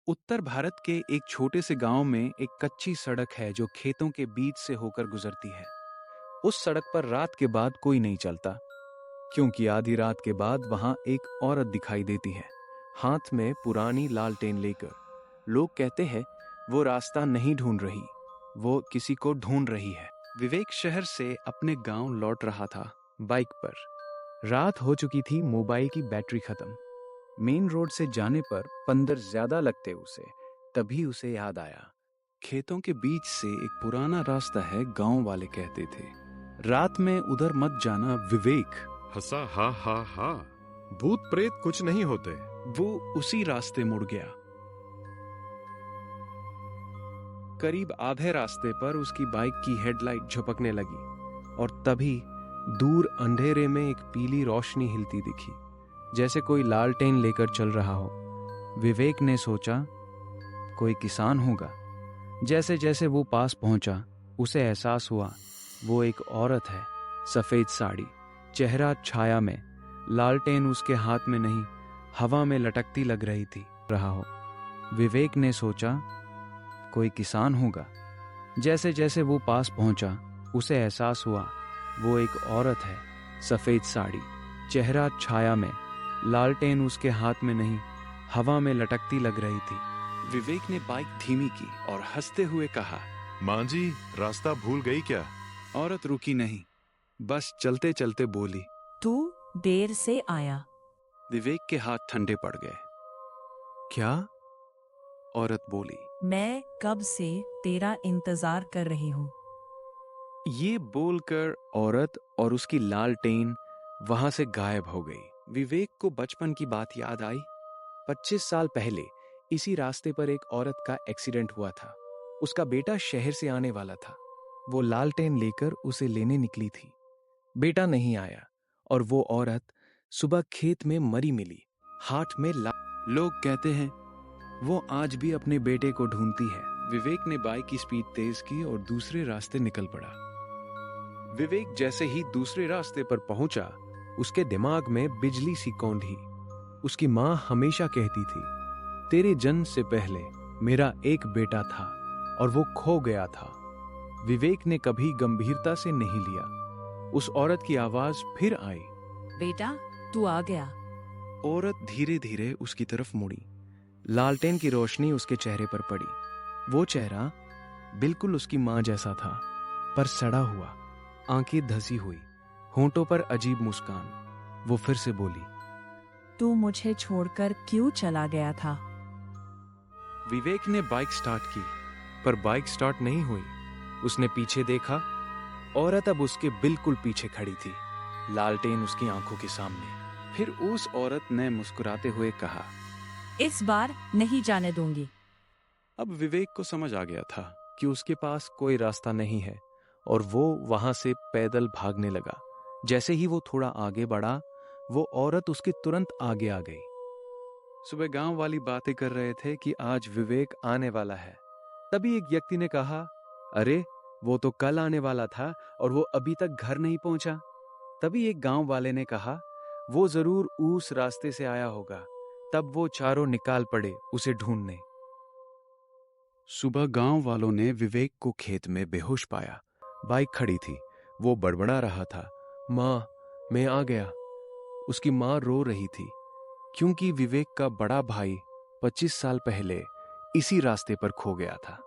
उत्तर भारत के एक छोटे से गांव में एक कच्ची सड़क है जो खेतों के बीच से होकर गुजरती है। उस सड़क पर रात के बाद कोई नहीं चलता, क्योंकि आधी रात के बाद वहां एक औरत दिखाई देती है, हाथ में पुरानी लालटेन लेकर। लोग कहते हैं वो रास्ता नहीं ढूंढ रही, वो किसी को ढूंढ रही है। विवेक शहर से अपने गांव लौट रहा था बाइक पर। रात हो चुकी थी, मोबाइल की बैटरी खत्म। मेन रोड से जाने पर 15 ज्यादा लगते उसे। तभी उसे याद आया, खेतों के बीच से एक पुराना रास्ता है, गांव वाले कहते थे। रात में उधर मत जाना विवेक। हंसा हा हा हा। भूत प्रेत कुछ नहीं होते। वो उसी रास्ते मुड़ गया। करीब आधे रास्ते पर उसकी बाइक की हेडलाइट झपकने लगी और तभी दूर अंधेरे में एक पीली रोशनी हिलती दिखी, जैसे कोई लालटेन लेकर चल रहा हो। विवेक ने सोचा कोई किसान होगा। जैसे जैसे वो पास पहुंचा, उसे एहसास हुआ वो एक औरत है, सफेद साड़ी, चेहरा छाया में, लालटेन उसके हाथ में नहीं, हवा में लटकती लग रही थी रहा हो। विवेक ने सोचा कोई किसान होगा। जैसे जैसे वो पास पहुंचा, उसे एहसास हुआ वो एक औरत है, सफेद साड़ी, चेहरा छाया में, लालटेन उसके हाथ में नहीं, हवा में लटकती लग रही थी। विवेक ने बाइक धीमी की और हंसते हुए कहा, मां जी, रास्ता भूल गई क्या? औरत रुकी नहीं, बस चलते चलते बोली, तू देर से आया। विवेक के हाथ ठंडे पड़ गए। क्या? औरत बोली, मैं कब से तेरा इंतजार कर रही हूँ। ये बोलकर औरत और उसकी लालटेन वहां से गायब हो गई। विवेक को बचपन की बात याद आई। 25 साल पहले इसी रास्ते पर एक औरत का एक्सीडेंट हुआ था। उसका बेटा शहर से आने वाला था। वो लालटेन लेकर उसे लेने निकली थी। बेटा नहीं आया और वो औरत सुबह खेत में मरी मिली, हाथ में लोग कहते हैं वो आज भी अपने बेटे को ढूंढती है। विवेक ने बाइक की स्पीड तेज की और दूसरे रास्ते निकल पड़ा। विवेक जैसे ही दूसरे रास्ते पर पहुंचा, उसके दिमाग में बिजली सी कौंधी। उसकी मां हमेशा कहती थी, तेरे जन्म से पहले मेरा एक बेटा था और वो खो गया था। विवेक ने कभी गंभीरता से नहीं लिया। उस औरत की आवाज फिर आई, बेटा तू आ गया। औरत धीरे धीरे उसकी तरफ मुड़ी। लालटेन की रोशनी उसके चेहरे पर पड़ी। वो चेहरा बिल्कुल उसकी मां जैसा था, पर सड़ा हुआ, आंखें धसी हुई, होंठों पर अजीब मुस्कान। वो फिर से बोली, तू मुझे छोड़कर क्यों चला गया था। विवेक ने बाइक स्टार्ट की, पर बाइक स्टार्ट नहीं हुई। उसने पीछे देखा, औरत अब उसके बिल्कुल पीछे खड़ी थी, लालटेन उसकी आंखों के सामने। फिर उस औरत ने मुस्कुराते हुए कहा, इस बार नहीं जाने दूंगी। अब विवेक को समझ आ गया था कि उसके पास कोई रास्ता नहीं है और वो वहां से पैदल भागने लगा। जैसे ही वो थोड़ा आगे बढ़ा, वो औरत उसके तुरंत आगे आ गई। सुबह गांव वाली बातें कर रहे थे कि आज विवेक आने वाला है। तभी एक व्यक्ति ने कहा, अरे वो तो कल आने वाला था और वो अभी तक घर नहीं पहुंचा। तभी एक गांव वाले ने कहा, वो जरूर उस रास्ते से आया होगा। तब वो चारों निकाल पड़े उसे ढूंढने। सुबह गांव वालों ने विवेक को खेत में बेहोश पाया। बाइक खड़ी थी। वो बड़बड़ा रहा था, मां मैं आ गया। उसकी मां रो रही थी, क्योंकि विवेक का बड़ा भाई 25 साल पहले इसी रास्ते पर खो गया था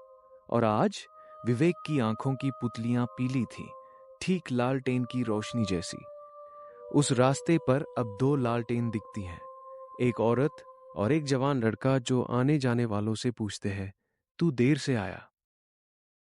और आज विवेक की आंखों की पुतलियां पीली थीं, ठीक लालटेन की रोशनी जैसी। उस रास्ते पर अब 2 लालटेन दिखती हैं, एक औरत और एक जवान लड़का जो आने जाने वालों से पूछते हैं, तू देर से आया।